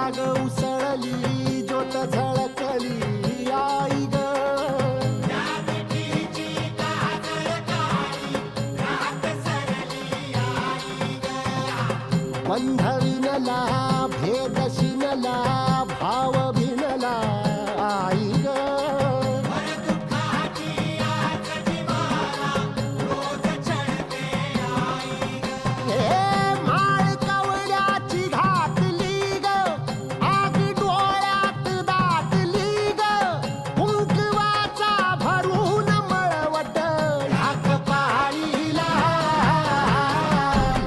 जाग उसळली ज्योत झळकली आई ग बंध विनला भेद शिनला भाव भिनला आई ग माळ कवड्याची घातली ग आग डोळ्यात दाटली ग कुंकवाचा भरून मळवट ढाक पाळीला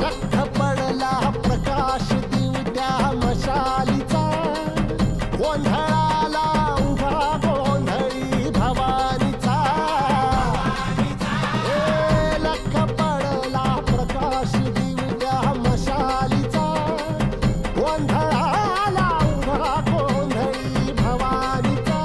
लख पडला प्रकाश दिवट्या मशालीचा गोंधळाला उभा गोंधळी भवानीचा लख पडला प्रकाश दिवट्या मशालीचा गोंधळाला उभा गोंधळी भवानीचा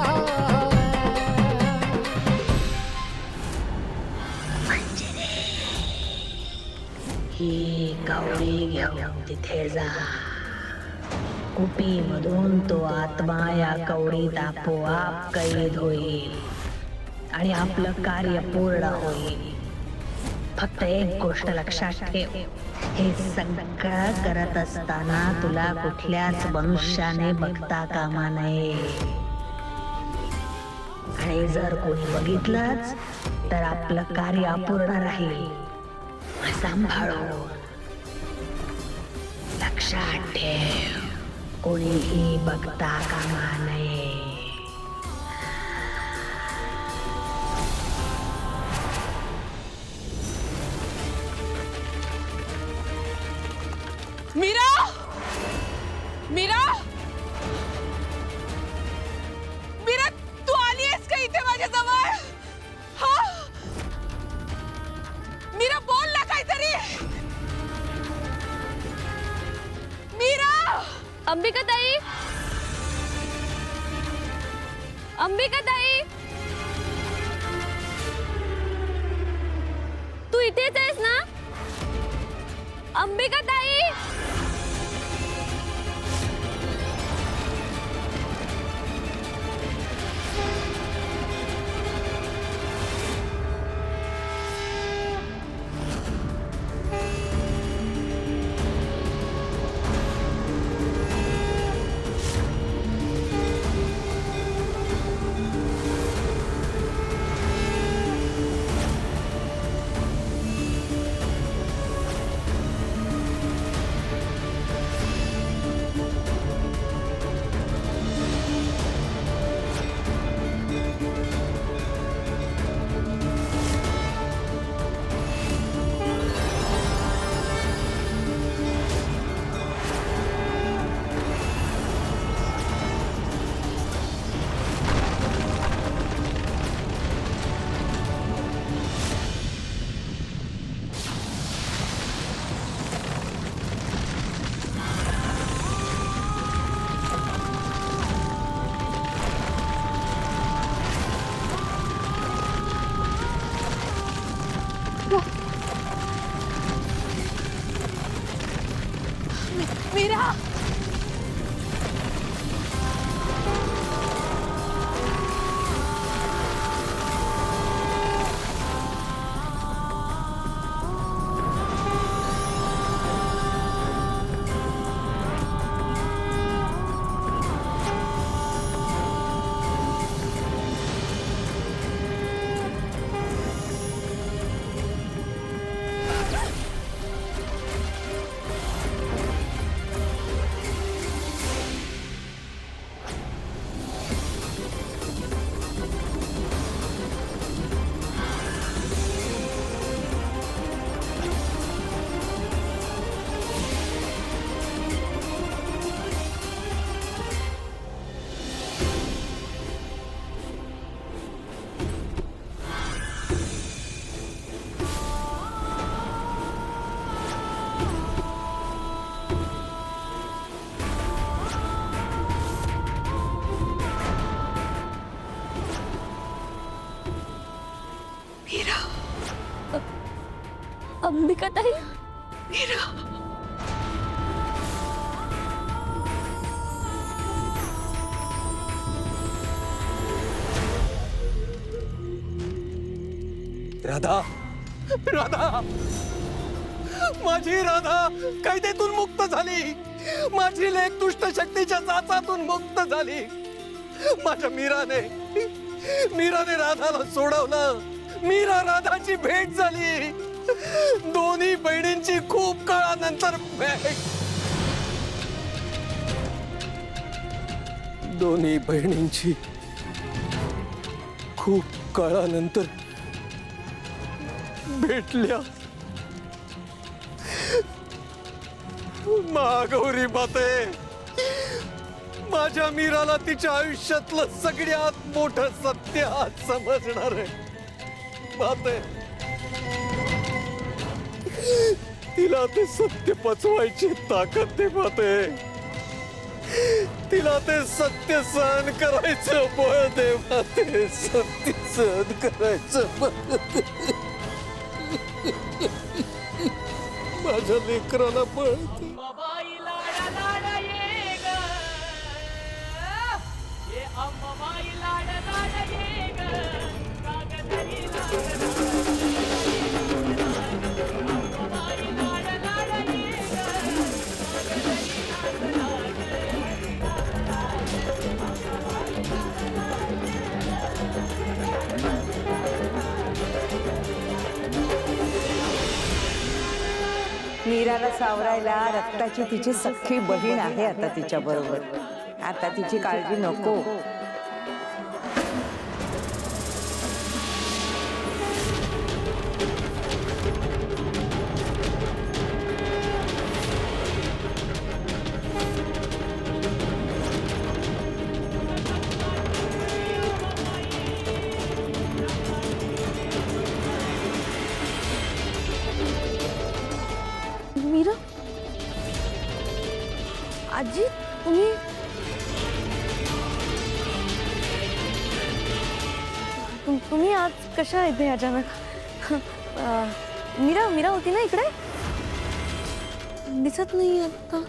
ही कवडी घेऊन तिथे जा. कुपीमधून तो आत्मा या कवडीत आपोआप कैद होईल आणि आपलं कार्य पूर्ण होईल. फक्त एक गोष्ट लक्षात ठेव, हे सगळं करत असताना तुला कुठल्याच मनुष्याने बघता कामा नये. आणि जर कोणी बघितलंच तर आपलं कार्य अपूर्ण राहील. सांभाळून लक्षात ठेव, कोणीही बघता कामा नये. मीरा, मीरा, मीरा, तू आलीयस का इथे माझ्या जवळ? हा, मीरा बोल ना काहीतरी. मीरा, अंबिका ताई, अंबिका ताई, तू इथेच आहेस ना? अंबिका ताई, मीरा, अंबिका ताई, मीरा, राधा, राधा, माझी राधा कैदेतून मुक्त झाली. माझी लेक दुष्ट शक्तीच्या जाचातून मुक्त झाली. माझ्या मीराने राधाला सोडवलं. मीरा राधाची भेट झाली. दोन्ही बहिणींची खूप काळानंतर भेट. दोन्ही बहिणींची खूप काळानंतर भेटल्या. महागौरी माते, माझ्या मीराला तिच्या आयुष्यातलं सगळ्यात मोठं सत्य आज समजणार आहे. माते, तिला ते सत्य पचवायची ताकद दे माते. तिला ते सत्य सहन करायचं बळ दे माते. सत्य सहन करायचं बळ दे. माझ्या लेकराला बळ दे. मीराला सावरायला रक्ताची तिची सख्खी बहीण आहे आता तिच्या बरोबर. आता तिची काळजी नको. मीरा, आजी, तुम्ही आज कशा इथे अचानक? मीरा होती ना इकडे? दिसत नाही आता.